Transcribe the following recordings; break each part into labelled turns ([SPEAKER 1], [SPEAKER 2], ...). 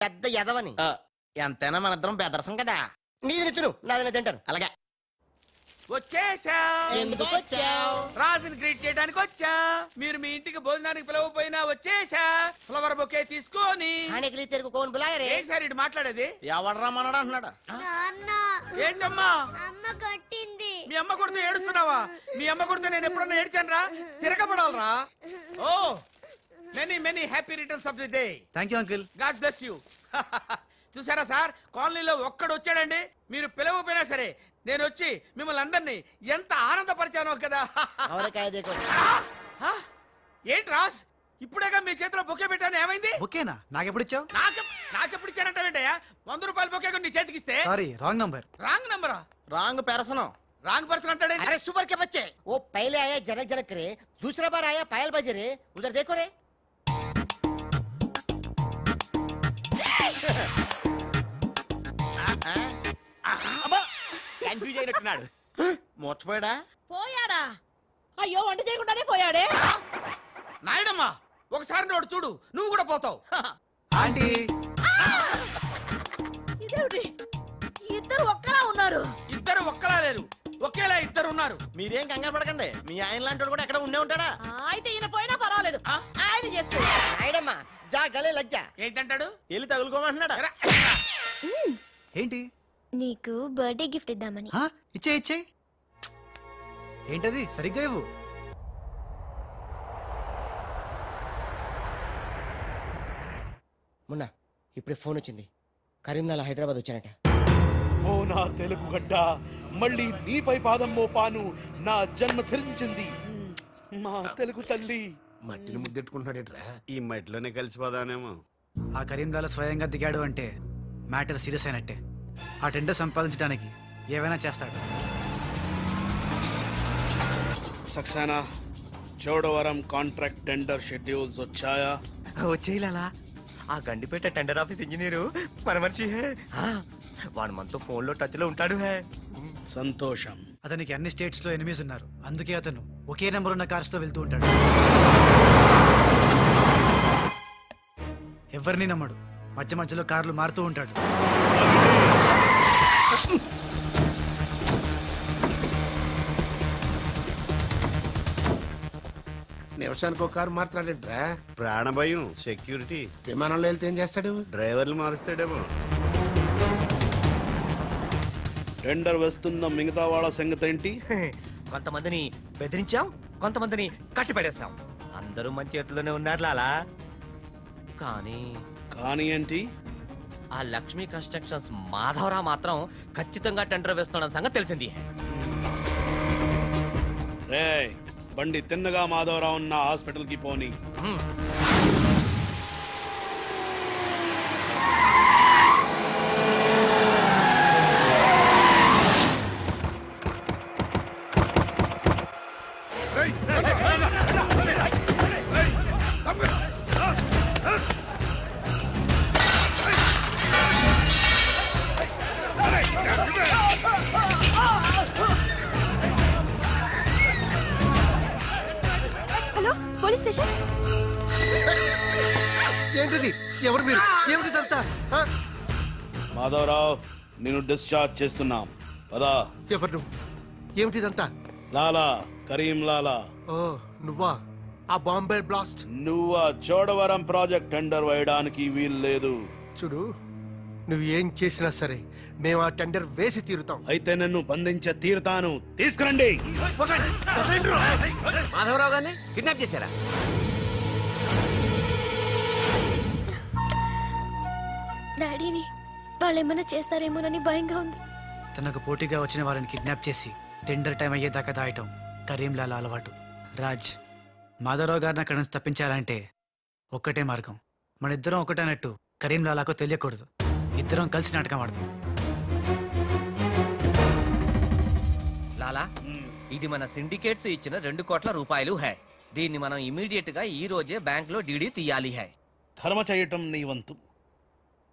[SPEAKER 1] పెద్ద ఎదవని. ఎంతైనా మన ఇద్దరం బెదరసం కదా. నీది తిను, నాది తింటాను. అలాగే
[SPEAKER 2] వచ్చేసా.
[SPEAKER 1] ఎందుకు వచ్చావు?
[SPEAKER 2] రాజుని గ్రీట్ చేయడానికి వచ్చా. మీరు మీ ఇంటికి భోజనానికి పిలవపోయినా వచ్చేసా. ఫ్లవర్ బొకే తీసుకొని.
[SPEAKER 1] తెరుగు కోన్ బులాయరే.
[SPEAKER 2] ఏంటి సార్ ఇటు మాట్లాడేది?
[SPEAKER 1] ఎవడరా మనడా అంటున్నాడు.
[SPEAKER 2] ఏంటమ్మా
[SPEAKER 3] అమ్మ కొట్టింది.
[SPEAKER 2] మీ అమ్మ కొడితే ఏడుస్తున్నావా? మీ అమ్మ కొడితే నేను ఎప్పుడన్నా ఏడ్చాను రా? తిరగబడాలరా. ఓ many many happy returns of the day.
[SPEAKER 4] Thank you uncle.
[SPEAKER 2] God bless you. చూసారా సార్, కాలనీలో ఒక్కడు వచ్చాడండి, మీరు పిలవపోయినా సరే నేను వచ్చి మిమ్మల్ని అందరినీ ఎంత ఆనందపరిచానో కదా. ఏంటి రాస్, ఇప్పుడేగా మీ చేతిలో బొకే పెట్టాను, ఏమైంది?
[SPEAKER 4] బొకేనా? నాకెప్పుడు ఇచ్చావు?
[SPEAKER 2] నాకెప్పుడు ఇచ్చానంటావేంటయ్యా? 100 రూపాయల బొకే నీ చేతికిస్తే.
[SPEAKER 4] Sorry, wrong number.
[SPEAKER 2] రాంగ్ నంబరా?
[SPEAKER 1] Wrong person.
[SPEAKER 2] రాంగ్ పర్సన్ అంటాడే.
[SPEAKER 1] अरे सुपर के बच्चे, वो पहले आया जनक जनक रे, दूसरा बार आया पायल बजे रे, उधर देखो रे.
[SPEAKER 2] కన్ఫ్యూజ్ అయినట్టున్నాడు.
[SPEAKER 1] మోర్చిపోయాడా?
[SPEAKER 5] పోయాడా? అయ్యో, వంట చేయకుండానే పోయాడే.
[SPEAKER 2] నాయనమ్మా, ఒకసారి నోడు చూడు, నువ్వు కూడా పోతావు.
[SPEAKER 4] ఆంటీ,
[SPEAKER 5] ఇదేమిటి, ఇద్దరు ఒక్కలా ఉన్నారు.
[SPEAKER 2] ఇద్దరు ఒక్కలా లేరు, ఒకేలా ఇద్దరు ఉన్నారు.
[SPEAKER 1] మీరేం కంగారు పడకండి, మీ ఆయన లాంటి కూడా ఎక్కడ ఉండే ఉంటాడా.
[SPEAKER 5] అయితే ఈయన పోయినా పర్వాలేదు, ఆయన చేసుకో.
[SPEAKER 1] నాయడమ్మా జా గలే లజ్జ.
[SPEAKER 2] ఏంటంటాడు?
[SPEAKER 1] వెళ్ళి తగులుకోమంటున్నాడా?
[SPEAKER 4] ఏంటి?
[SPEAKER 3] నీకు బర్త్డే గిఫ్ట్ ఇద్దామని.
[SPEAKER 4] ఇచ్చే ఇచ్చే. ఏంటది? సరిగ్గా ఇవ్వు.
[SPEAKER 1] మొన్న ఇప్పుడు ఫోన్ వచ్చింది, కరీంనగర్ హైదరాబాద్ వచ్చానట.
[SPEAKER 6] ఓ నా తెలుగు గడ్డ, మళ్ళీ నీపై పాదం మోపాను, నా జన్మ ధరించింది మా తెలుగు తల్లి.
[SPEAKER 7] మట్టిని ముద్దెట్టుకుంటున్నాడేట్రా? ఈ మట్టిలోనే కలిసిపోదానేమో.
[SPEAKER 4] ఆ కరీంలాల స్వయంగా దిగాడు అంటే మ్యాటర్ సీరియస్ అయినట్టే. ఆ టెండర్ సంపాదించడానికి ఏవైనా చేస్తాడు.
[SPEAKER 6] Saxena, Chodavaram contract tender schedules వచ్చాయా?
[SPEAKER 8] వచ్చేయాలా? ఆ గండిపేట టెండర్ ఆఫీస్ ఇంజనీరు మన మనిషి హే. వాడు మనతో ఫోన్ లో టచ్ లో ఉంటాడు హే.
[SPEAKER 6] సంతోషం.
[SPEAKER 4] అతనికి అన్ని స్టేట్స్ లో ఎనిమీస్ ఉన్నారు, అందుకే అతను ఒకే నెంబర్ ఉన్న కార్స్ తో వెళ్తూ ఉంటాడు. ఎవరిని నమ్మడు, మధ్య మధ్యలో కార్లు మారుతూ ఉంటాడు.
[SPEAKER 7] నిమిషానికి ఒక కారు మాట్లాడేట్రా?
[SPEAKER 9] ప్రాణభయం, సెక్యూరిటీ.
[SPEAKER 7] విమానంలో వెళ్తే ఏం చేస్తాడు?
[SPEAKER 9] డ్రైవర్లు మారుస్తాడేమో.
[SPEAKER 6] టెండర్ వేస్తున్న మిగతా వాళ్ళ సంగతి ఏంటి?
[SPEAKER 8] కొంతమందిని బెదిరించాం, కొంతమందిని కట్టి పడేస్తాం. అందరూ మన చేతుల్లోనే ఉన్నారు లాలా.
[SPEAKER 6] కానీ ఏంటి?
[SPEAKER 8] ఆ లక్ష్మీ కన్స్ట్రక్షన్స్ మాధవరావు మాత్రం ఖచ్చితంగా టెండర్ వేస్తున్న సంగతి తెలిసింది.
[SPEAKER 6] రే, బండి తిన్నగా మాధవరావు ఉన్న హాస్పిటల్ కి పోని.
[SPEAKER 3] Hello, police station.
[SPEAKER 7] ఏంటిది? ఎవరు మీరు? ఏమిటిదంతా?
[SPEAKER 6] మాధవరావు, నేను డిశ్చార్జ్ చేస్తున్నాం. పదా.
[SPEAKER 7] ఎవరు? ఏమిటిదంతా?
[SPEAKER 6] లాలా, కరీం లాలా.
[SPEAKER 7] ఓ నువ్వా? ఆ బాంబే బ్లాస్ట్.
[SPEAKER 6] నువ్వు చోడవరం ప్రాజెక్ట్ టెండర్ వేయడానికి వీలు లేదు.
[SPEAKER 7] చూడు, నువ్వు ఏం చేసినా సరే మేము ఆ టెండర్ వేసి తీరుతాం.
[SPEAKER 6] అయితే నన్ను బంధించే తీరుతాను. తీసుకురండి.
[SPEAKER 8] మాధవరావు గారిని కిడ్నాప్ చేశారా?
[SPEAKER 3] డాడీని వాళ్ళు ఏమైనా చేస్తారేమోనని భయంగా ఉంది.
[SPEAKER 4] తనకు పోటీగా వచ్చిన వారిని కిడ్నాప్ చేసి టెండర్ టైం అయ్యేదాకా దాయటం కరీంలాల అలవాటు. రాజ్, మాధవరావు గారిని అక్కడి నుంచి తప్పించాలంటే ఒక్కటే మార్గం. మన ఇద్దరం ఒకటన్నట్టు కరీంలాలకు తెలియకూడదు. ఇద్దరం కలిసి నాటకం ఆడతాం.
[SPEAKER 8] లాలా, ఇది మన సిండికేట్స్ ఇచ్చిన 2 కోట్ల రూపాయలు హై. దీన్ని మనం ఇమీడియట్ గా ఈ రోజే బ్యాంక్ లో డీడీ తీయాలి హై.
[SPEAKER 6] కర్మ చేయటం నీ వంతు,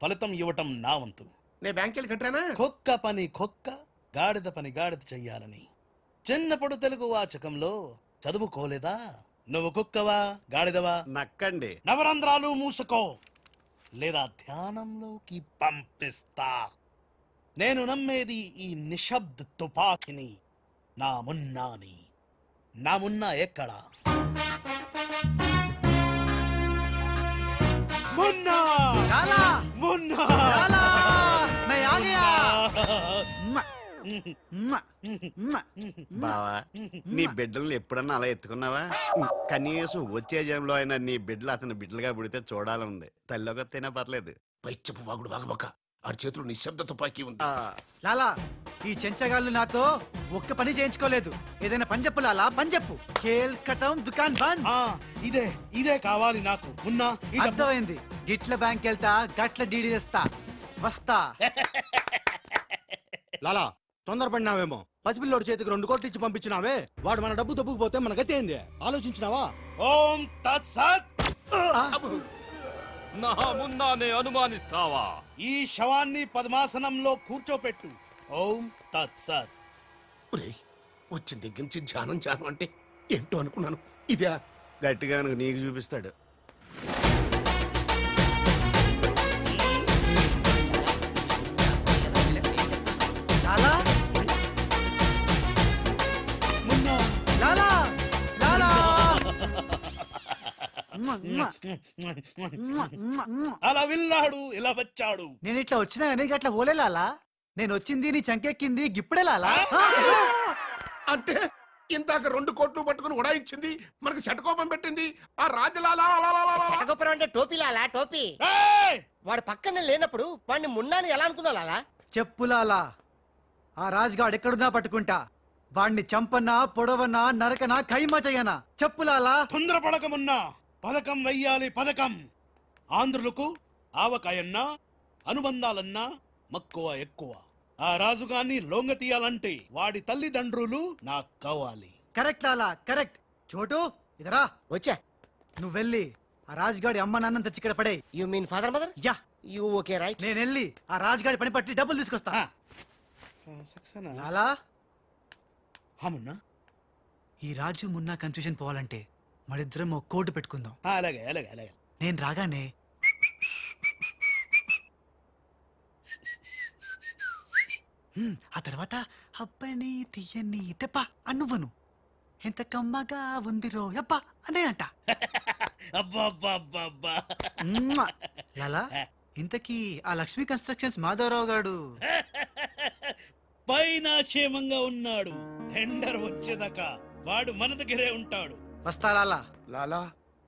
[SPEAKER 6] ఫలితం ఇవ్వటం నా వంతు.
[SPEAKER 7] నేను బ్యాంక్ వెళ్ళి కట్టానా?
[SPEAKER 6] కుక్క పని కుక్క, గాడిద పని గాడిద చెయ్యాలని చిన్నప్పుడు తెలుగు వాచకంలో చదువుకోలేదా? నువ్వు కుక్కవా గాడిదవా?
[SPEAKER 9] నక్కండి.
[SPEAKER 6] నవరంధ్రాలు మూసుకో. లేదా ధ్యానంలోకి పంపిస్తా. నేను నమ్మేది ఈ నిశ్శబ్ద తుపాకిని. నా మున్నాని. నా మున్నా ఎక్కడ? మున్నా!
[SPEAKER 4] లాలా
[SPEAKER 6] మున్నా!
[SPEAKER 4] లాలా मैं आ गया
[SPEAKER 9] బావా నీ బిడ్డలు ఎప్పుడన్నా అలా ఎత్తుకున్నావా? కనీసం వచ్చే జంలో అయినా నీ బిడ్డలు అతని బిడ్డలుగా పుడితే చూడాలనుంది. తల్లిలోకొత్తైనా పర్లేదు.
[SPEAKER 10] పైచ్చపు వాగుడు వాగబక్క. ఆ చేతులు నిశ్శబ్ద తుపాకీ ఉంది.
[SPEAKER 4] లాలా ఈ చెంచగాళ్ళు నాతో ఒక్క పని చేయించుకోలేదు. ఏదైనా పని చెప్పు లాలా, పని చెప్పు. ఖేల్ ఖతం దుకాన్ బంద్.
[SPEAKER 6] ఇదే కావాలి నాకు. మున్నా
[SPEAKER 4] అర్థమైంది. గిట్ల బ్యాంక్ వెళ్తా, గట్ల డీడీ తెస్తా. వస్తా.
[SPEAKER 11] లాలా తొందరపడినావేమో. పసిపిల్లోడి చేతికి 2 కోట్లు ఇచ్చి పంపించినావే, వాడు మన డబ్బు తప్పుకుపోతే మన గతి ఏంది? ఆలోచించినావా?
[SPEAKER 6] ఓం తత్సత్.
[SPEAKER 10] నా మున్నానే అనుమానిస్తావా?
[SPEAKER 6] ఈ శవాన్ని పద్మాసనంలో కూర్చోపెట్టు. ఓం తత్సత్.
[SPEAKER 10] వచ్చిన దగ్గర నుంచి ధ్యానం అంటే ఏంటో అనుకున్నాను. ఇదే
[SPEAKER 9] గట్టిగా నీకు చూపిస్తాడు.
[SPEAKER 4] లాలా
[SPEAKER 6] మున్నా!
[SPEAKER 4] లాలా లాలా
[SPEAKER 6] అలా వెళ్ళాడు, ఇలా వచ్చాడు.
[SPEAKER 4] నేను ఇట్లా వచ్చినా కానీ గట్ల పోలే లాలా. నేను వచ్చింది నీ చంకెక్కింది గిప్పుడే లాలా.
[SPEAKER 10] అంటే ఇందాక 2 కోట్లు పట్టుకుని ఉడాయించింది, మనకి శటకోపం పెట్టింది ఆ రాజలాలా.
[SPEAKER 1] శటగోపురం అంటే టోపీ లాలా, టోపీ.
[SPEAKER 6] ఏయ్!
[SPEAKER 1] వాడు పక్కన లేనప్పుడు వాడిని మున్నాని ఎలా అనుకున్నావు లాలా?
[SPEAKER 4] చెప్పు లాలా. ఆ రాజుగాడు ఎక్కడున్నా పట్టుకుంటా. వాణ్ణి చంపనా, పొడవనా, నరకనా, ఖైమా చెయ్యనా? చెప్పు లాలా.
[SPEAKER 6] తొందరపడకమున్నా. పథకం వెయ్యాలి, పథకం. ఆంధ్రులకు ఆవకాయన్నా అనుబంధాలన్నా మక్కువ ఎక్కువ. ఆ రాజుగాన్ని లొంగ తీయాలంటే వాడి తల్లిదండ్రులు నాకు కావాలి.
[SPEAKER 4] కరెక్ట్ లాలా, కరెక్ట్. చోటు ఇదరా.
[SPEAKER 1] వచ్చా.
[SPEAKER 4] నువ్వు వెళ్ళి ఆ రాజుగాడి అమ్మ నాన్న తెచ్చి ఇక్కడ పడే.
[SPEAKER 1] You mean father mother?
[SPEAKER 4] Yeah.
[SPEAKER 1] You okay right.
[SPEAKER 4] నేను వెళ్ళి ఆ రాజుగాడి పని పట్టి డబ్బులు తీసుకొస్తా.
[SPEAKER 6] సక్సేనా?
[SPEAKER 4] లాలా
[SPEAKER 6] మున్నా.
[SPEAKER 4] ఈ రాజు మున్నా కన్ఫ్యూజన్ పోవాలంటే మరిద్దరం ఒక కోటు పెట్టుకుందాం.
[SPEAKER 6] అలాగే అలాగే అలాగే.
[SPEAKER 4] నేను రాగానే ఆ తర్వాత అబ్బని తీయని తెప్ప అన్నువ్వను. ఎంత కమ్మగా ఉంది రోయబ్బా అనే అంట.
[SPEAKER 6] అబ్బా
[SPEAKER 4] లాలా ఇంతకీ ఆ లక్ష్మీ కన్స్ట్రక్షన్స్ మాధవరావు గాడు
[SPEAKER 6] పైన క్షేమంగా ఉన్నాడు. టెండర్ వచ్చేదాకా వాడు మన దగ్గరే ఉంటాడు.
[SPEAKER 4] వస్తా లాలా.
[SPEAKER 11] లాలా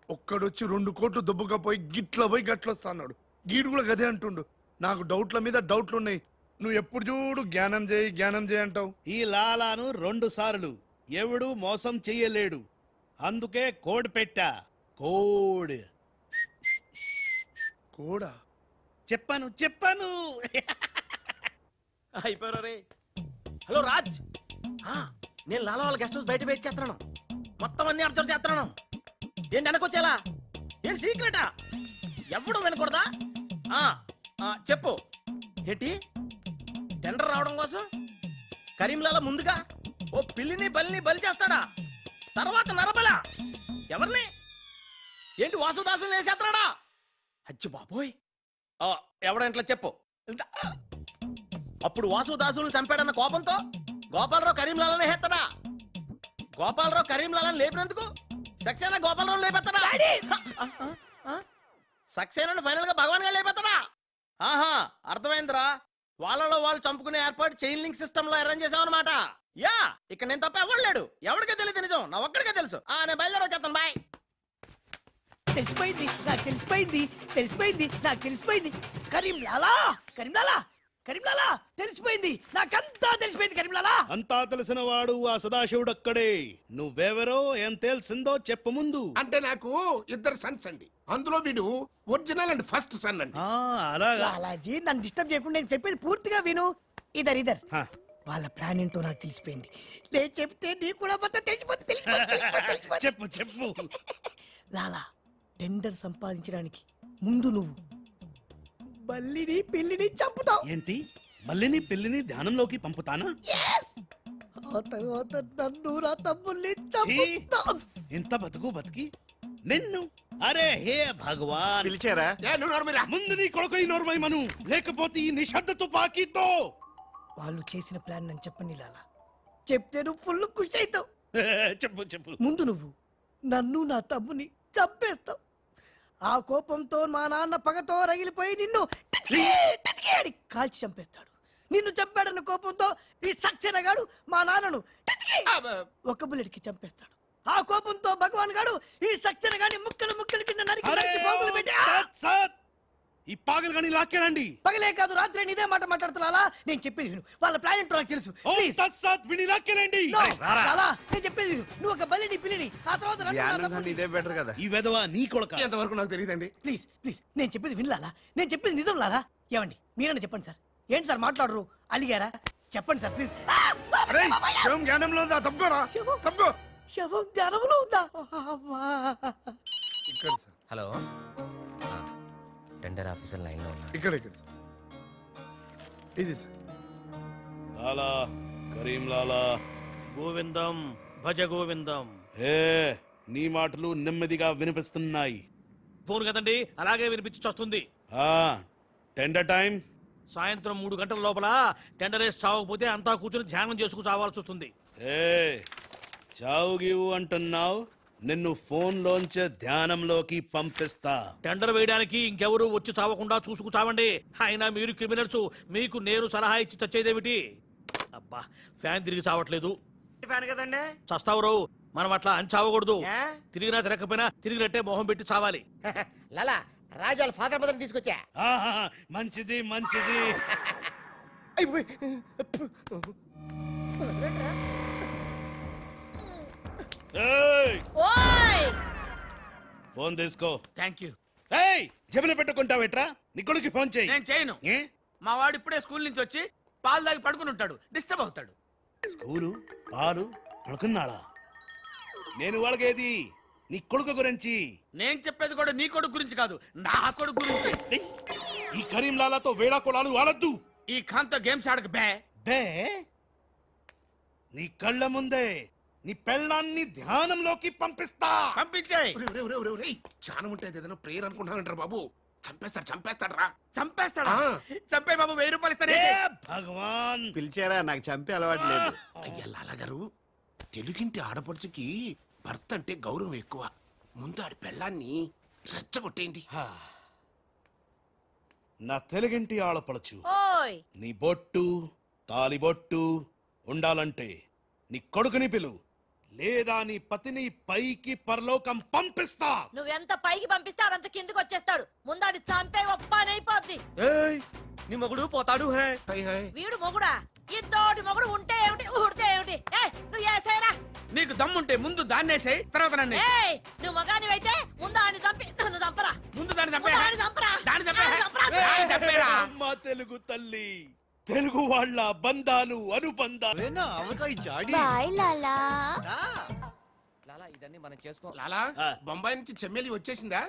[SPEAKER 11] ఒక్కడొచ్చి 2 కోట్లు దుబ్బకపోయి గిట్ల పోయి గట్లొస్తాడు. గీడు కూడా గదే అంటుండు. నాకు డౌట్ల మీద డౌట్లున్నాయి. నువ్వు ఎప్పుడు చూడు జ్ఞానం చేయి అంటావు.
[SPEAKER 6] ఈ లాలాను 2 సార్లు ఎవడు మోసం చెయ్యలేడు. అందుకే కోడ్ పెట్టా. కోడ్.
[SPEAKER 11] కూడా
[SPEAKER 6] చెప్పాను.
[SPEAKER 2] అయిపోయారే. హలో రాజ్, నేను లాలా వాళ్ళ గెస్ట్ హౌస్ బయట వెయిట్ చేస్తున్నాను. మొత్తం అన్ని అబ్జర్వ్ చేస్తున్నాను. ఏంటి వెనకొచ్చేలా? ఏంటి సీక్రెటా? ఎవడు వినకూడదా? చెప్పు. ఏంటి టెండర్ రావడం కోసం కరీంలాలా ముందుగా ఓ పిల్లిని బలిని బలి చేస్తాడా? తర్వాత నరబల ఎవరిని? ఏంటి వాసుదాసుని వేసేస్తాడా? అచ్చి బాబోయ్. ఎవడంట్లా చెప్పు. అప్పుడు వాసుదాసుని చంపాడన్న కోపంతో గోపాలరావు కరీంలాలని హేస్తాడా? గోపాలరావు కరీంలాలని లేపినందుకు సక్సేనా గోపాలరావు లేపెత్తాడా? సక్సేనాను ఫైనల్ గా భగవాన్ గా లేపెత్తాడా? ఆహా, అర్థమైందిరా. వాళ్ళలో వాళ్ళు చంపుకునే ఏర్పాటు చైన్ లింక్ సిస్టమ్ లో అరేంజ్ చేసామన్నమాట. యా, ఇక్కడ నేను తప్ప ఎవరు లేడు. ఎవరికే తెలియదు నిజం, నా ఒక్కడికే తెలుసు. నేను బయలుదేరి వచ్చేస్తాను. బాయ్.
[SPEAKER 5] తెలిసిపోయింది నాకు, తెలిసిపోయింది నాకు, తెలిసిపోయింది. కరీంలాలా తెలిసిపోయింది నాకంతా, తెలిసిపోయింది కరీంలాలా.
[SPEAKER 6] అంతా తెలిసిన వాడు ఆ సదాశివుడు అక్కడే. నువ్వెవరో ఏం తెలిసిందో చెప్పు ముందు.
[SPEAKER 10] అంటే నాకు 2 సన్స్ అండి. అందులో వీడు ఒరిజినల్ అండ్ ఫస్ట్ సన్ అండి.
[SPEAKER 6] అలాగా.
[SPEAKER 5] లాలాజీ నన్ను డిస్టర్బ్ చేయకుండా నేను చెప్పేది పూర్తిగా విను. ఇదర్ వాళ్ళ ప్లాన్ ఏంటో నాకు తెలిసిపోయింది. లేదు చెప్తే నీకు కూడా మొత్తం తెలిసిపోతుంది.
[SPEAKER 6] చెప్పు.
[SPEAKER 5] లాలా టెండర్ సంపాదించడానికి ముందు నువ్వు బల్లిని పిల్లిని చంపుతావు.
[SPEAKER 6] ఏంటి? బల్లిని పిల్లిని ధ్యానంలోకి పంపుతానా?
[SPEAKER 5] ఆ తర్వాత నన్ను నా తమ్ముల్ని చంపుతావు.
[SPEAKER 6] ఇంత బతుకి నిన్ను అరే హే భగవాన్
[SPEAKER 9] పిలిచారా?
[SPEAKER 6] ముందు నీ కొడుకు ఈ నోర్మై మను, లేకపోతే ఈ నిశ్శబ్ద తుపాకీతో.
[SPEAKER 5] వాళ్ళు చేసిన ప్లాన్ నన్ను చెప్పని లాలా, చెప్తే నువ్వు ఫుల్ ఖుషి అవుతావు.
[SPEAKER 6] చెప్పు చెప్పు.
[SPEAKER 5] ముందు నువ్వు నన్ను నా తమ్ముని చంపేస్తావు. ఆ కోపంతో మా నాన్న పగతో రగిలిపోయి నిన్ను టిచ్కి టిచ్కి అని కాల్చి చంపేస్తాడు. నిన్ను చంపాడన్న కోపంతో ఈ సక్సేనా గాడు మా నాన్నను టిచ్కి ఒక బుల్లెట్కి చంపేస్తాడు. ఆ కోపంతో భగవాన్ గాడు ఈ సక్సేనా గాని ముక్కలు ముక్కలు కింద నరికి నరికి పోగులు పెట్టి
[SPEAKER 6] ఈ పాగలు గాని లాక్కేనండి.
[SPEAKER 5] పగలే కాదు రాత్రి ఇదే మాట మాట్లాడుతున్నా. నేను చెప్పేది విను, వాళ్ళ ప్లాన్ ఏంటో నాకు తెలుసు. నేను చెప్పేది విను, నువ్వు ఒక బలిని పిల్లిని, ఆ తర్వాత
[SPEAKER 9] ఇదే బెటర్ కదా.
[SPEAKER 6] ఈ వెధవ నీ కొడుకు
[SPEAKER 10] ఎంతవరకు నాకు తెలియదండి.
[SPEAKER 5] ప్లీజ్ ప్లీజ్ నేను చెప్పేది వినలాలా, నేను చెప్పేది నిజం లాలా. ఏమండి మీరన్నా చెప్పండి సార్. ఏంటి సార్ మాట్లాడరు, అలిగారా? చెప్పండి సార్ ప్లీజ్.
[SPEAKER 11] జ్ఞానంలో ఉందా? తప్పుకోరా, తప్పుకో.
[SPEAKER 5] శవం జ్ఞానంలో ఉందా?
[SPEAKER 11] ఇక్కడ sir.
[SPEAKER 8] Hello, tender officer line లో ఉన్నారు.
[SPEAKER 11] ఇక్కడ ఇక్కడ సార్. ఇది సార్.
[SPEAKER 6] లాలా, కరీం లాలా.
[SPEAKER 2] గోవిందం భజ గోవిందం.
[SPEAKER 6] హే, నీ మాటలు నెమ్మదిగా వినిపిస్తున్నాయి.
[SPEAKER 2] ఫోన్ కదండి, అలాగే వినిపించి వస్తుంది.
[SPEAKER 6] టెండర్ టైం
[SPEAKER 2] సాయంత్రం 3 గంటల లోపల టెండర్ వేసి చావకపోతే అంతా కూర్చొని ధ్యానం చేసుకు చావాల్సి వస్తుంది.
[SPEAKER 6] చావు గీవు అంటున్నావు, నిన్ను ఫోన్ లోంచే ధ్యానంలోకి పంపిస్తా.
[SPEAKER 2] టెండర్ వేయడానికి ఇంకెవరు వచ్చి చావకుండా చూసుకు చావండి. అయినా మీరు క్రిమినల్స్, మీకు నేను సలహా ఇచ్చి చచ్చేదేమిటి? అబ్బా, ఫ్యాన్ తిరిగి చావట్లేదు.
[SPEAKER 8] ఫ్యాన్ కదండి,
[SPEAKER 2] చస్తావు. మనం అట్లా అని చావకూడదు. తిరిగినా తిరగకపోయినా తిరిగినట్టే మొహం పెట్టి చావాలి.
[SPEAKER 1] లాలా, రాజాల ఫాదర్ మదర్ తీసుకొచ్చా.
[SPEAKER 6] మంచిది మంచిది. ఫోన్ తీసుకో.
[SPEAKER 2] Thank you.
[SPEAKER 6] జబిన పెట్టుకుంటావేట్రా? నిక్కుడికి ఫోన్ చేయి.
[SPEAKER 2] నేను చేయను. మా వాడు ఇప్పుడే స్కూల్ నుంచి వచ్చి పాలు తాగి పడుకుని ఉంటాడు, డిస్టర్బ్ అవుతాడు.
[SPEAKER 6] స్కూలు, పాలు, పడుకున్నాడా? నేను వాళ్ళకేది నీ కొడుకు గురించి.
[SPEAKER 2] నేను చెప్పేది కూడా నీ కొడుకు గురించి కాదు, నా కొడుకు గురించి.
[SPEAKER 6] ఈ కరీం లాలాతో వేళా కొలాలు ఆడద్దు.
[SPEAKER 2] ఈ ఖాన్తో గేమ్స్ ఆడక బే.
[SPEAKER 6] నీ కళ్ళ ముందే నీ పెళ్ళాన్ని ధ్యానంలోకి పంపిస్తా.
[SPEAKER 2] పంపించాయి.
[SPEAKER 10] ఛానం ఉంటే ఏదైనా ప్రేయర్ అనుకుంటానంటారు బాబు. చంపేస్తాడు రా.
[SPEAKER 2] చంపేస్తాడా? చంపే బాబు, 1000 రూపాయలు ఇస్తానే.
[SPEAKER 6] భగవాన్
[SPEAKER 9] పిలిచారా? నాకు చంపే అలవాటు లేదు.
[SPEAKER 10] అయ్యా లాలగారు, తెలుగింటి ఆడపడుచుకి భర్త అంటే గౌరవం ఎక్కువ. ముందు ఆడి పెళ్ళాన్ని రెచ్చగొట్టేయండి.
[SPEAKER 6] నా తెలుగింటి ఆడపడచ్చు, నీ బొట్టు తాలిబొట్టు ఉండాలంటే నీ కొడుకుని పిలు, లేదా నీ పతిని పైకి పరలోకం పంపిస్తా.
[SPEAKER 12] నువ్వెంత పైకి పంపిస్తే ఆడంత కిందకి వచ్చేస్తాడు. ముందాడి చంపే ఒప్పనైపోద్ది.
[SPEAKER 8] నీ మొగుడు పోతాడు.
[SPEAKER 12] వీడు మొగుడా? ఇంతోటి మొగుడు ఉంటే ఏమిటి, ఊడితే ఏమిటి? నువ్వు ఏసేరా.
[SPEAKER 2] నీకు దమ్ముంటే ముందు దాన్నేసే, తర్వాత నన్ను.
[SPEAKER 12] నువ్వు మగానివైతే ముందు ఆడిని చంపి నన్ను చంపరా.
[SPEAKER 2] ముందు దాన్ని చంపే.
[SPEAKER 6] అమ్మా తెలుగు తల్లి, తెలుగు వాళ్ళ బంధాలు అనుబంధాలు.
[SPEAKER 3] బాయ్ లాలా.
[SPEAKER 8] లాలా, ఇదన్నీ మనం చేసుకో.
[SPEAKER 10] లాలా, బొంబాయి నుంచి చెమ్మేలి వచ్చేసిందా?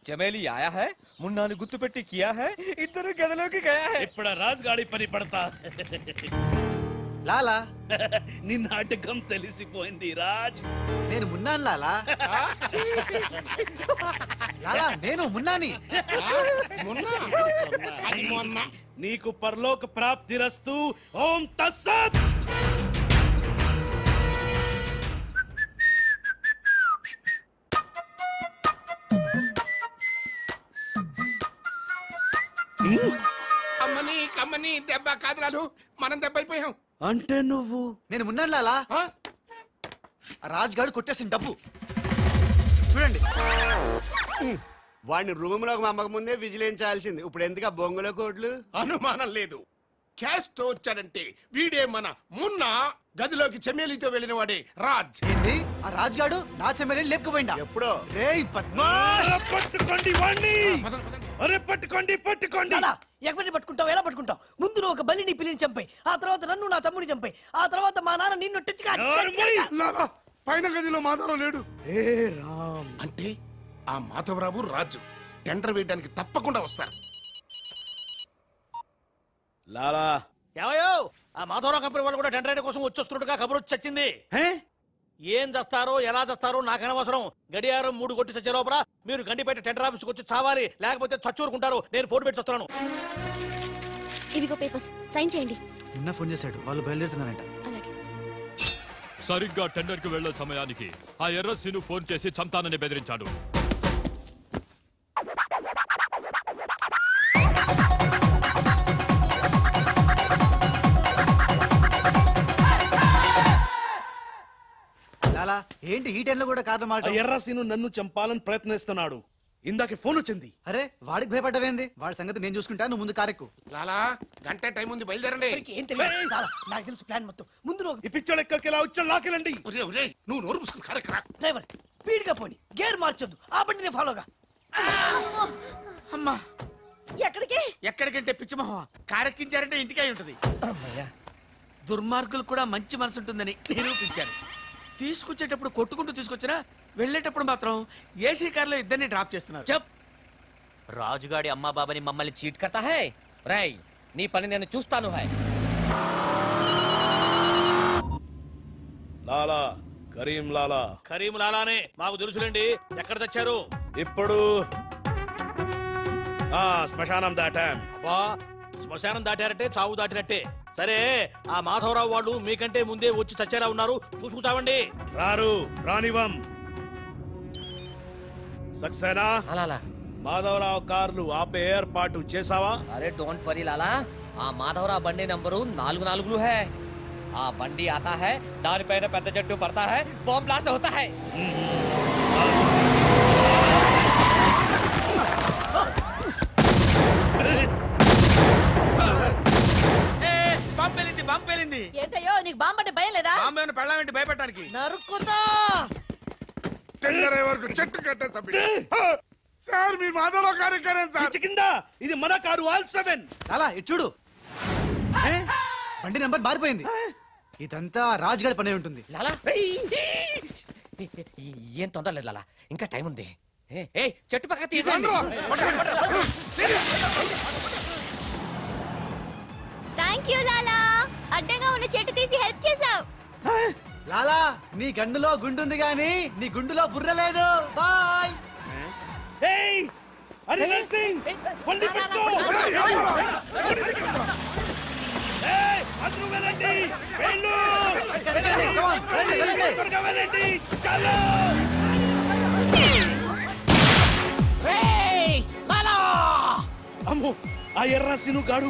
[SPEAKER 8] చమేలి ఆయా హై, మున్నాని గుర్తు పెట్టి కియా హై, ఇద్దరు గదిలోకి గయా హై.
[SPEAKER 6] ఇప్పుడు రాజుగాడి పని పడతా.
[SPEAKER 4] లాలా,
[SPEAKER 6] నీ నాటకం తెలిసిపోయింది రాజ్.
[SPEAKER 4] నేను మున్నాను లాలా. లాలా, నేను మున్నాని.
[SPEAKER 6] నీకు పరలోక ప్రాప్తిరస్తు. ఓం తస్సత్.
[SPEAKER 10] అమ్మని కమ్మని దెబ్బ కాదురాలు, మనం దెబ్బ అయిపోయాం.
[SPEAKER 6] అంటే నువ్వు?
[SPEAKER 4] నేను మున్నాను లాలా. రాజ్ గారు కొట్టేసిన డబ్బు చూడండి.
[SPEAKER 9] వాడిని రూమ్ లోకి అమ్మక ముందే విజిలించాల్సింది. ఇప్పుడు ఎందుకు ఆ బొంగులో కోట్లు?
[SPEAKER 10] అనుమానం లేదు. క్యాష్ తో వచ్చాడంటే వీడే మన మున్న. గదిలోకి చెమ్మేలితో వెళ్ళిన వాడే రాజ్.
[SPEAKER 4] ఏంది? ఆ రాజ్ గాడు నా చెమ్మేలి లేపుకుపోయిందా?
[SPEAKER 9] ఎప్పుడో.
[SPEAKER 4] రేయ్ పద్మాష్,
[SPEAKER 6] పట్టుకోండి వాణ్ణి. అరే పట్టుకోండి పట్టుకోండి.
[SPEAKER 5] ఎక్కడిని పట్టుకుంటావు, ఎలా పట్టుకుంటావు? ముందు నువ్వు ఒక బలిని పిల్లిని చంపాయి, ఆ తర్వాత నన్ను నా తమ్ముని చంపాయి, ఆ తర్వాత మా నాన్న నిన్ను
[SPEAKER 11] లాలా, పైన గదిలో మాధవరావు లేడు.
[SPEAKER 10] అంటే ఆ మాధవరావు రాజు టెండర్ వేయడానికి తప్పకుండా వస్తారు.
[SPEAKER 6] లాలా,
[SPEAKER 2] ఏమయ్యో, ఆ మాధవరావు కంపెనీ వాళ్ళు కూడా టెండర్ కోసం వచ్చేస్తున్నట్టుగా కబురు వచ్చి చచ్చింది. ఏం చేస్తారో ఎలా చేస్తారో నాకు అనవసరం. గడియారం 3 కొట్టి చచ్చే లోపల మీరు గండిపేట టెండర్ ఆఫీస్కి వచ్చి చావాలి, లేకపోతే చచ్చూరుకుంటారు. నేను ఫోన్ పెట్టి వస్తున్నాను.
[SPEAKER 13] ఇవిగో పేపర్స్, సైన్ చేయండి.
[SPEAKER 4] నిన్న ఫోన్ చేశాడు, వాళ్ళు బయలుదేరుతున్నారంట.
[SPEAKER 13] అలాగే.
[SPEAKER 14] సరిగ్గా టెండర్ కి వెళ్లే సమయానికి ఆ ఎర్ర సీను ఫోన్ చేసి చంతానని బెదిరించాడు.
[SPEAKER 4] లాలా ఏంటి ఈ టైంలో కూడా కారణం మాట?
[SPEAKER 6] ఎర్ర సీను నన్ను చంపాలని ప్రయత్నిస్తున్నాడు. ఇందాకే ఫోన్ వచ్చింది.
[SPEAKER 4] అరే వాడికి భయపడ్డవేంది? వాడి సంగతి నేను చూసుకుంటా, నువ్వు ముందు కారెక్కు.
[SPEAKER 10] లాలా గంట టైం ఉంది, బయలుదేరండి.
[SPEAKER 5] ఏం తెలియదు లాలా, నాకు తెలుసు ప్లాన్ మొత్తం. ముందు నువ్వు
[SPEAKER 6] ఈ పిచ్చోడు ఎక్కడికి వచ్చాడు, లాకెళ్ళండి.
[SPEAKER 10] నువ్వు నోరు మూసుకుని కారెక్కరా.
[SPEAKER 5] డ్రైవర్ స్పీడ్ గా పోని, గేర్ మార్చొద్దు, ఆ బండిని ఫాలోగా.
[SPEAKER 2] అమ్మా
[SPEAKER 12] ఎక్కడికి?
[SPEAKER 2] ఎక్కడికంటే పిచ్చిమోహం, కారెక్కించారంటే ఇంటికి అయి ఉంటది. దుర్మార్గులు కూడా మంచి మనసు ఉంటుందని నిరూపించారు. తీసుకొచ్చేటప్పుడు కొట్టుకుంటూ తీసుకొచ్చినా వెళ్ళేటప్పుడు మాత్రం ఏసీ కార్లో ఇద్దరిని డ్రాప్ చేస్తున్నారు.
[SPEAKER 8] చెప్ రాజుగాడి అమ్మా బాబాని మమ్మల్ని చీట్ కర్తా హై. రై నీ పని నేను చూస్తాను. హై
[SPEAKER 6] లాలా, కరీం లాలా.
[SPEAKER 2] కరీం లాలానే మాకు తెలుసులేండి. ఎక్కడ తెచ్చారు?
[SPEAKER 6] ఇప్పుడు శ్మశానం దాటాం.
[SPEAKER 2] అబ్బా, శ్మశానం దాటారంటే చావు దాటినట్టే. సరే, ఆ మాధవరావు వాళ్ళు మీకంటే ముందే వచ్చి చచ్చేలా ఉన్నారు, చూసుకుచావండి.
[SPEAKER 6] రారు, రానివం. సక్సేనా
[SPEAKER 8] అలాలా
[SPEAKER 6] మాధవరావు కార్లు ఆపే ఏర్పాటు చేసావా?
[SPEAKER 8] అరే డోంట్ వరీ లాలా, ఆ మాధవరావు బండి నంబరు 44 హై. ఆ బండి ఆతా హై, దానిపైన పెద్ద జట్టు పడతా హై, బాంబ్ బ్లాస్ట్ అవుతా హై.
[SPEAKER 2] బాంబు పేలింది.
[SPEAKER 12] ఏంటయ్యో నీకు బాంబు అంటే భయం లేదా?
[SPEAKER 2] బాంబు పెళ్ళామేంటి భయపెట్టడానికి?
[SPEAKER 12] నరుకుతా.
[SPEAKER 11] వరకు చెట్టు కట్టేసాం సార్. మీ మాధవరావు కార్యక్రమం సార్.
[SPEAKER 6] కింద ఇది మన కారు ఆల్ 7.
[SPEAKER 4] అలా ఇటు చూడు, బండి నెంబర్ మారిపోయింది. ఇదంతా రాజుగాడి పనే ఉంటుంది.
[SPEAKER 8] లాలా ఏం తొందర లేదు లాలా, ఇంకా టైం ఉంది. చెట్టు పక్క తీసండి.
[SPEAKER 13] థ్యాంక్ యూ లాలా, అడ్డంగా ఉన్న చెట్టు తీసి హెల్ప్ చేసావు.
[SPEAKER 4] లాలా నీ గండులో గుండుంది గాని నీ గుండులో బుర్ర లేదు. బాయ్.
[SPEAKER 6] అమ్మో, ఆ ఎర్ర సీను గాడు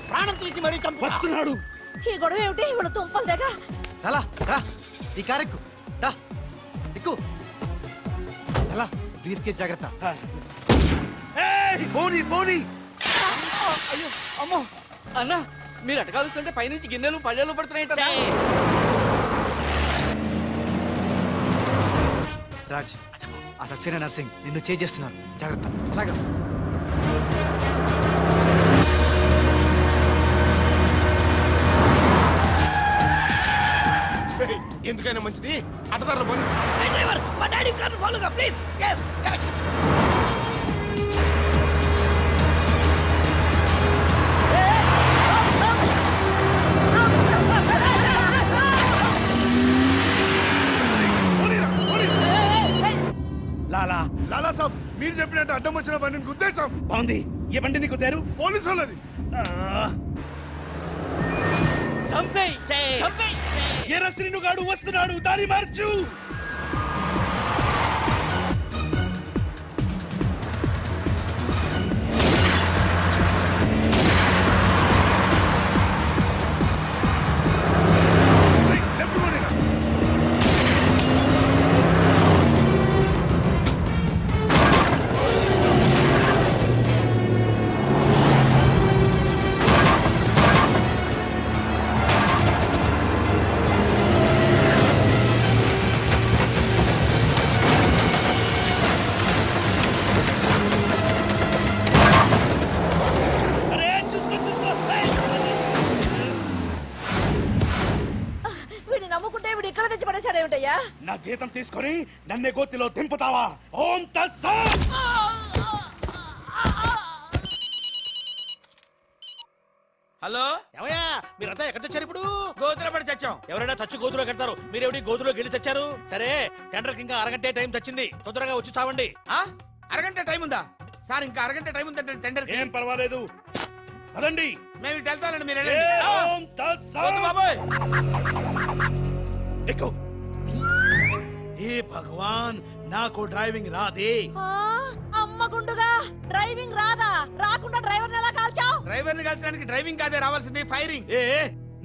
[SPEAKER 2] ప్రాణం తీసి మరీ
[SPEAKER 6] వస్తున్నాడు.
[SPEAKER 12] ఈ గొడవ ఏమిటి? ఇప్పుడు తుంపలు దగ్గర
[SPEAKER 4] లాలా రా, ఈ కారెక్కు దా, ఎక్కు. లాలా బ్రీఫ్ కేస్ జాగ్రత్త.
[SPEAKER 6] పోనీ పోనీ.
[SPEAKER 2] అయ్యో అమ్మో అన్న, మీరు అటకాలుస్తుంటే పైనుంచి గిన్నెలు పళ్ళెలు పడుతున్నాయి.
[SPEAKER 4] రాజ్, ఆ సక్సేనా నర్సింగ్ నిన్ను చేస్తున్నారు, జాగ్రత్త. అలాగా
[SPEAKER 10] ఎందుకైనా మంచిది అటదారులు పోనీ.
[SPEAKER 5] డ్రైవర్ మా డాడీ కార్ని ఫాలోగా ప్లీజ్. yes correct.
[SPEAKER 6] లాలా
[SPEAKER 11] లాలా సాబ్, మీరు చెప్పినట్టు అడ్డం వచ్చిన బండిని గుద్దేశాం.
[SPEAKER 6] బాగుంది. ఏ బండిని కుదారు?
[SPEAKER 11] పోలీసు వాళ్ళది.
[SPEAKER 6] ఎర్ర సీను గాడు వస్తున్నాడు, దారి మార్చు. నా జీతం తీసుకొని నన్నే గోతిలో దింపుతావా? ఓం తస్సత్.
[SPEAKER 2] హలో
[SPEAKER 6] ఏమయ్యా మీరంతా ఎక్కడ తెచ్చారు ఇప్పుడు?
[SPEAKER 2] గోతులో పడి తెచ్చాం.
[SPEAKER 6] ఎవరైనా చచ్చి గోతులో కడతారు, మీరేమిటి గోతులోకి వెళ్ళి తెచ్చారు? సరే టెండర్కి ఇంకా అరగంటే టైం తెచ్చింది, తొందరగా వచ్చి చావండి.
[SPEAKER 2] అరగంట టైం ఉందా సార్? ఇంకా అరగంట టైం ఉందంటే టెండర్
[SPEAKER 6] ఏం పర్వాలేదు, పదండి.
[SPEAKER 2] మేము ఇటు వెళ్తానండి, మీరు
[SPEAKER 6] ఓం తత్సత్.
[SPEAKER 2] బాబాయ్
[SPEAKER 6] ఎక్కు. ఏ భగవాన్, నాకు డ్రైవింగ్ రాదే.
[SPEAKER 12] అమ్మ గుండుగా డ్రైవింగ్ రాదా? రాకుండా డ్రైవర్ ఎలా కాల్చావు?
[SPEAKER 2] డ్రైవర్ ని కాల్చడానికి డ్రైవింగ్ కాదే రావాల్సింది, ఫైరింగ్.
[SPEAKER 6] ఏ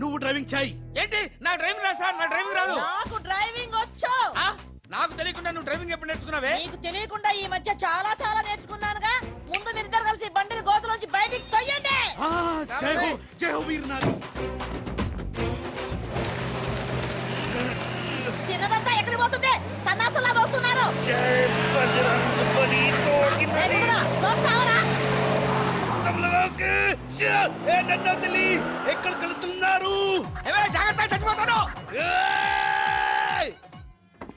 [SPEAKER 6] నువ్వు డ్రైవింగ్ చాయి.
[SPEAKER 2] ఏంటి నా డ్రైవింగ్ రాదు సార్? నా డ్రైవింగ్ రాదు.
[SPEAKER 12] నాకు డ్రైవింగ్ వచ్చు.
[SPEAKER 2] నాకు తెలియకుండా నువ్వు డ్రైవింగ్ ఎప్పుడు నేర్చుకున్నావే?
[SPEAKER 12] నీకు తెలియకుండా ఈ మధ్య చాలా చాలా నేర్చుకున్నానుగా. ముందు మీరిద్దరు కలిసి బండిని గోతులోంచి బయటికి తొయ్యండి.
[SPEAKER 6] జై హో, జై హో వీర్ నారి.
[SPEAKER 12] తిన్నదంతా ఎక్కడికి పోతుంది? సన్నాసులా వస్తున్నారు.
[SPEAKER 6] ఎక్కడికి వెళ్తున్నారు?
[SPEAKER 2] జాగ్రత్త, చచ్చిపోతాను.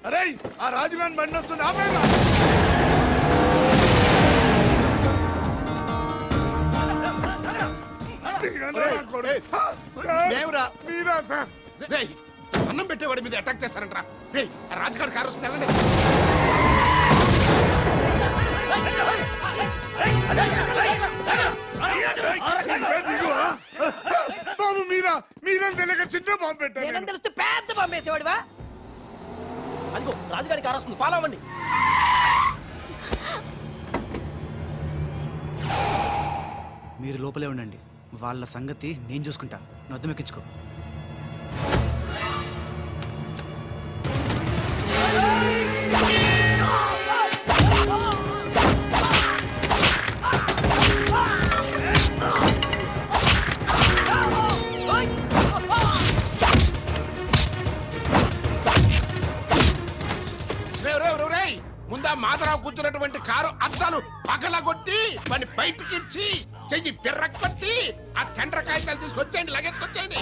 [SPEAKER 11] అరే ఆ రాజుగాని బండి వస్తుంది, ఆపేరా.
[SPEAKER 10] మీరా సార్? అన్నం పెట్టేవాడి మీద అటాక్ చేస్తారంట్రా. రాజుగారి కారు వస్తుంది, వెళ్ళండి.
[SPEAKER 11] బాబు మీరేం తెలియక చిన్న బాంబు పెట్టారు.
[SPEAKER 5] నేనేం తెలిస్తే పెద్ద బాంబు వేసేవాడివా?
[SPEAKER 2] అదిగో రాజుగారి కారు వస్తుంది, ఫాలో అవ్వండి.
[SPEAKER 4] మీరు లోపలే ఉండండి, వాళ్ళ సంగతి నేను చూసుకుంటా. నొద్దం ఎక్కించుకో.
[SPEAKER 10] ముందా మాధరావు కూర్చున్నటువంటి కారు అద్దాలు పగలగొట్టి వాడిని బయటికిచ్చి చెయ్యి తిర్రకొట్టి ఆ టెండర్ కాగితాలు తీసుకొచ్చేయండి, లగెత్తుకొచ్చేయండి.